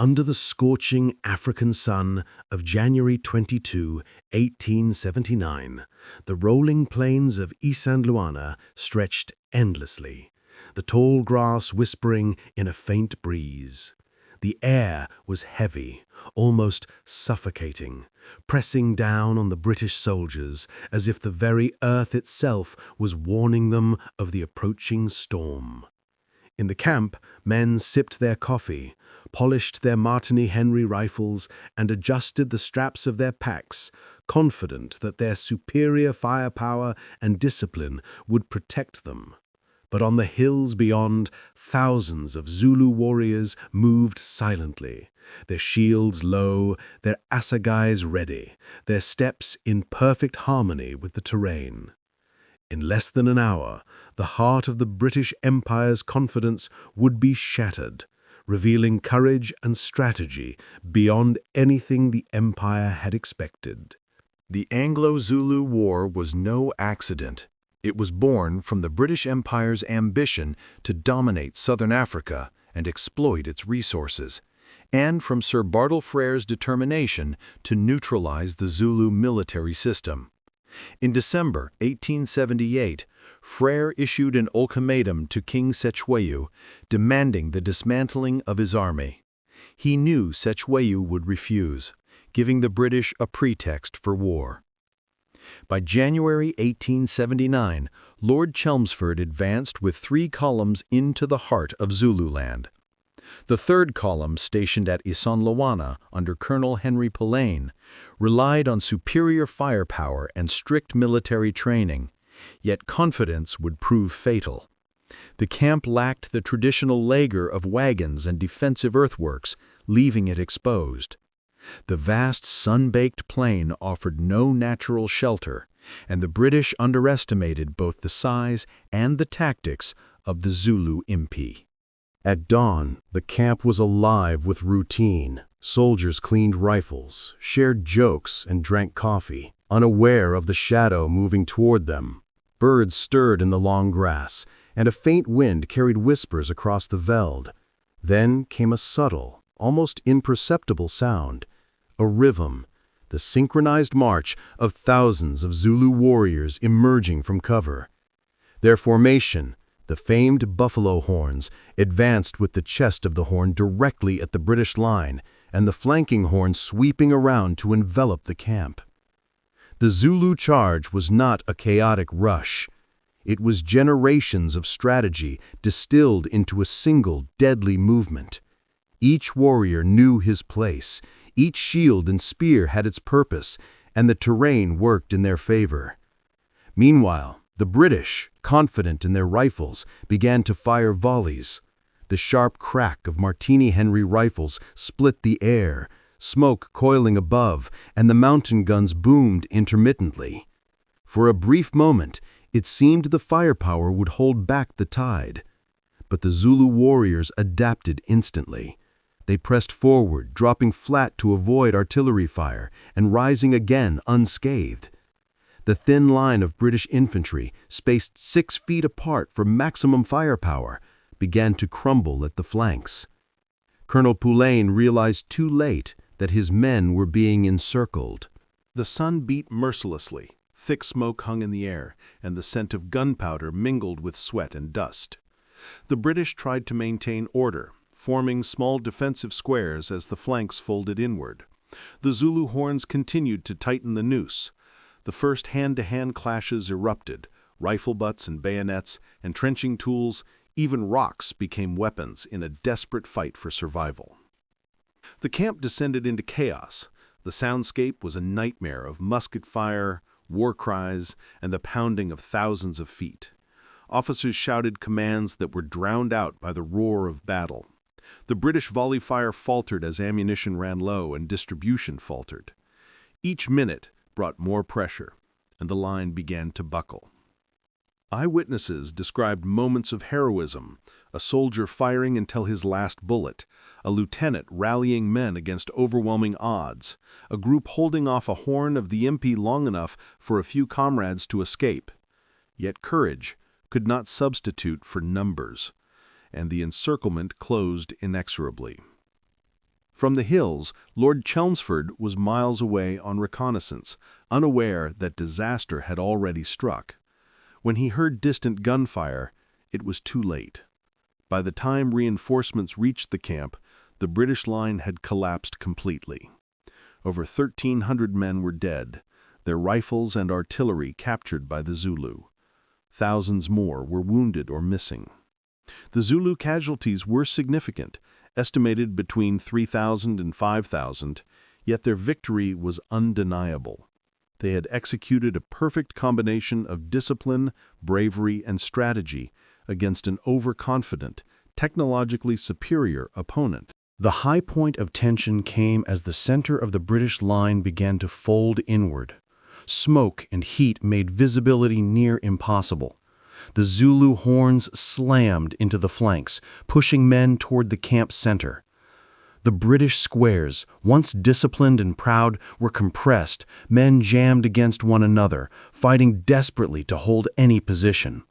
Under the scorching African sun of January 22, 1879, the rolling plains of Isandlwana stretched endlessly, the tall grass whispering in a faint breeze. The air was heavy, almost suffocating, pressing down on the British soldiers as if the very earth itself was warning them of the approaching storm. In the camp, men sipped their coffee, polished their Martini Henry rifles, and adjusted the straps of their packs, confident that their superior firepower and discipline would protect them. But on the hills beyond, thousands of Zulu warriors moved silently, their shields low, their assegais ready, their steps in perfect harmony with the terrain. In less than an hour, the heart of the British Empire's confidence would be shattered, revealing courage and strategy beyond anything the Empire had expected. The Anglo-Zulu War was no accident. It was born from the British Empire's ambition to dominate southern Africa and exploit its resources, and from Sir Bartle Frere's determination to neutralize the Zulu military system. In December 1878, Frere issued an ultimatum to King Cetewayo, demanding the dismantling of his army. He knew Cetewayo would refuse, giving the British a pretext for war. By January 1879, Lord Chelmsford advanced with 3 columns into the heart of Zululand. The 3rd column, stationed at Isandlwana under Colonel Henry Pulleine, relied on superior firepower and strict military training, yet confidence would prove fatal. The camp lacked the traditional lager of wagons and defensive earthworks, leaving it exposed. The vast sun-baked plain offered no natural shelter, and the British underestimated both the size and the tactics of the Zulu impi. At dawn, the camp was alive with routine. Soldiers cleaned rifles, shared jokes, and drank coffee, unaware of the shadow moving toward them. Birds stirred in the long grass, and a faint wind carried whispers across the veld. Then came a subtle, almost imperceptible sound, a rhythm, the synchronized march of thousands of Zulu warriors emerging from cover. Their formation, the famed buffalo horns, advanced with the chest of the horn directly at the British line, and the flanking horn sweeping around to envelop the camp. The Zulu charge was not a chaotic rush. It was generations of strategy distilled into a single deadly movement. Each warrior knew his place, each shield and spear had its purpose, and the terrain worked in their favor. Meanwhile, the British, confident in their rifles, began to fire volleys. The sharp crack of Martini Henry rifles split the air, smoke coiling above, and the mountain guns boomed intermittently. For a brief moment, it seemed the firepower would hold back the tide. But the Zulu warriors adapted instantly. They pressed forward, dropping flat to avoid artillery fire, and rising again unscathed. The thin line of British infantry, spaced 6 feet apart for maximum firepower, began to crumble at the flanks. Colonel Pulleine realized too late that his men were being encircled. The sun beat mercilessly, thick smoke hung in the air, and the scent of gunpowder mingled with sweat and dust. The British tried to maintain order, forming small defensive squares as the flanks folded inward. The Zulu horns continued to tighten the noose. The first hand-to-hand clashes erupted. Rifle butts and bayonets, entrenching tools, even rocks became weapons in a desperate fight for survival. The camp descended into chaos. The soundscape was a nightmare of musket fire, war cries, and the pounding of thousands of feet. Officers shouted commands that were drowned out by the roar of battle. The British volley fire faltered as ammunition ran low and distribution faltered. Each minute brought more pressure, and the line began to buckle. Eyewitnesses described moments of heroism, a soldier firing until his last bullet, a lieutenant rallying men against overwhelming odds, a group holding off a horn of the impi long enough for a few comrades to escape. Yet courage could not substitute for numbers, and the encirclement closed inexorably. From the hills, Lord Chelmsford was miles away on reconnaissance, unaware that disaster had already struck. When he heard distant gunfire, it was too late. By the time reinforcements reached the camp, the British line had collapsed completely. Over 1,300 men were dead, their rifles and artillery captured by the Zulu. Thousands more were wounded or missing. The Zulu casualties were significant, estimated between 3,000 and 5,000, yet their victory was undeniable. They had executed a perfect combination of discipline, bravery, and strategy against an overconfident, technologically superior opponent. The high point of tension came as the center of the British line began to fold inward. Smoke and heat made visibility near impossible. The Zulu horns slammed into the flanks, pushing men toward the camp center. The British squares, once disciplined and proud, were compressed, men jammed against one another, fighting desperately to hold any position.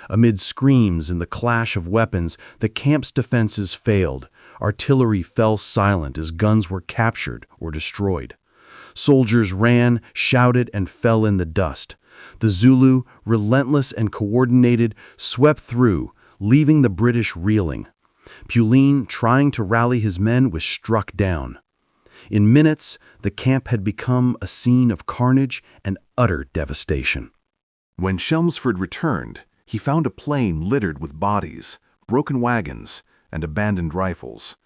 Amid screams and the clash of weapons, the camp's defenses failed. Artillery fell silent as guns were captured or destroyed. Soldiers ran, shouted, and fell in the dust. The Zulu, relentless and coordinated, swept through, leaving the British reeling. Pauline, trying to rally his men, was struck down. In minutes, the camp had become a scene of carnage and utter devastation. When Chelmsford returned, he found a plain littered with bodies, broken wagons, and abandoned rifles.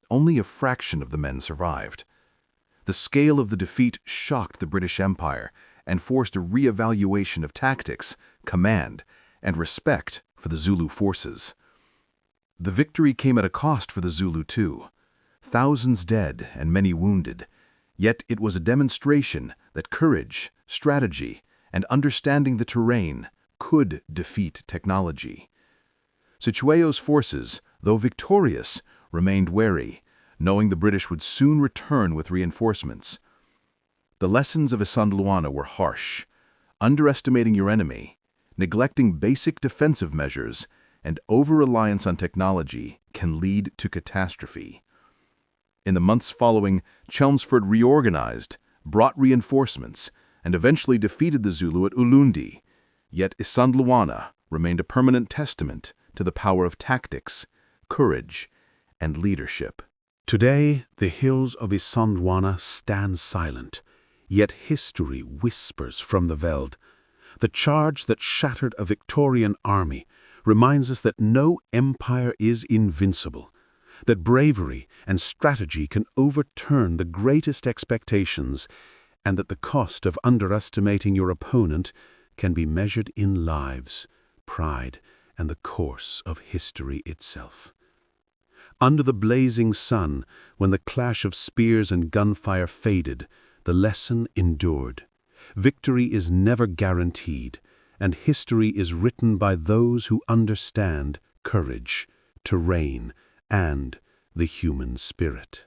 Only a fraction of the men survived. The scale of the defeat shocked the British Empire and forced a re-evaluation of tactics, command, and respect for the Zulu forces. The victory came at a cost for the Zulu too. Thousands dead and many wounded. Yet it was a demonstration that courage, strategy, and understanding the terrain could defeat technology. Cetewayo's forces, though victorious, remained wary, knowing the British would soon return with reinforcements. The lessons of Isandlwana were harsh. Underestimating your enemy, neglecting basic defensive measures, and over-reliance on technology can lead to catastrophe. In the months following, Chelmsford reorganized, brought reinforcements, and eventually defeated the Zulu at Ulundi. Yet Isandlwana remained a permanent testament to the power of tactics, courage, and leadership. Today, the hills of Isandlwana stand silent, yet history whispers from the veld. The charge that shattered a Victorian army reminds us that no empire is invincible, that bravery and strategy can overturn the greatest expectations, and that the cost of underestimating your opponent can be measured in lives, pride, and the course of history itself. Under the blazing sun, when the clash of spears and gunfire faded, the lesson endured. Victory is never guaranteed, and history is written by those who understand courage, terrain, and the human spirit.